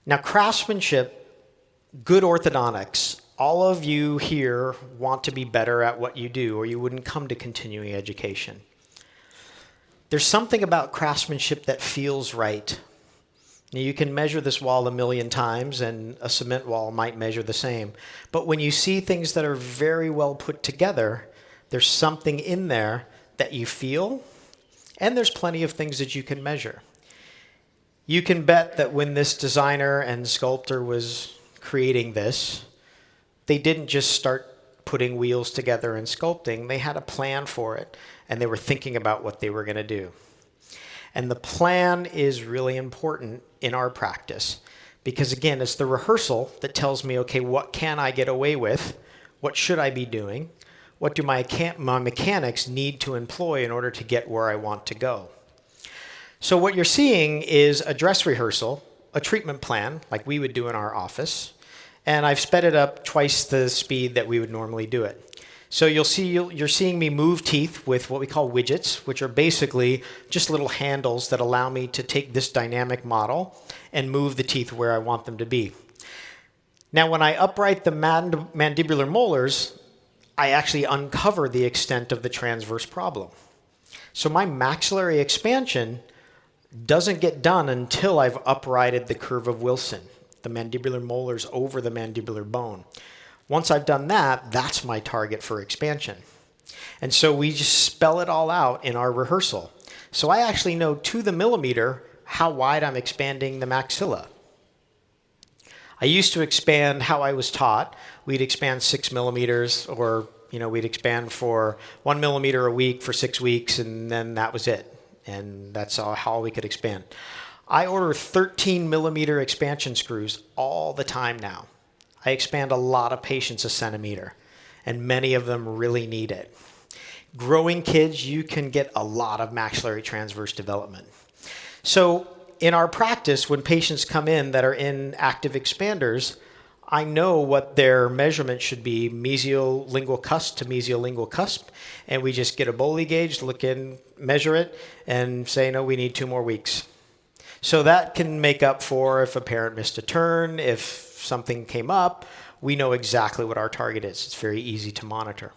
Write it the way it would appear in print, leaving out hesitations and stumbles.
Now, craftsmanship, good orthodontics, all of you here want to be better at what you do, or you wouldn't come to continuing education. There's something about craftsmanship that feels right. Now, you can measure this wall 1,000,000 times, and a cement wall might measure the same. But when you see things that are very well put together, there's something in there that you feel, and there's plenty of things that you can measure. You can bet that when this designer and sculptor was creating this, they didn't just start putting wheels together and sculpting. They had a plan for it, and they were thinking about what they were going to do. And the plan is really important in our practice because, again, it's the rehearsal that tells me, okay, what can I get away with? What should I be doing? What do my mechanics need to employ in order to get where I want to go? So what you're seeing is a dress rehearsal, a treatment plan, like we would do in our office, and I've sped it up twice the speed that we would normally do it. So you're seeing me move teeth with what we call widgets, which are basically just little handles that allow me to take this dynamic model and move the teeth where I want them to be. Now, when I upright the mandibular molars, I actually uncover the extent of the transverse problem. So my maxillary expansion doesn't get done until I've uprighted the curve of Wilson, the mandibular molars over the mandibular bone. Once I've done that, that's my target for expansion. And so we just spell it all out in our rehearsal. So I actually know to the millimeter how wide I'm expanding the maxilla. I used to expand how I was taught. We'd expand 6 millimeters, or we'd expand for 1 millimeter a week for 6 weeks, and then that was it. And that's how we could expand. I order 13 millimeter expansion screws all the time now. I expand a lot of patients a centimeter, and many of them really need it. Growing kids, you can get a lot of maxillary transverse development. So in our practice, when patients come in that are in active expanders, I know what their measurement should be, mesiolingual cusp to mesiolingual cusp, and we just get a Bowley gauge, look in, measure it, and say, no, we need 2 more weeks. So that can make up for if a parent missed a turn, if something came up, we know exactly what our target is. It's very easy to monitor.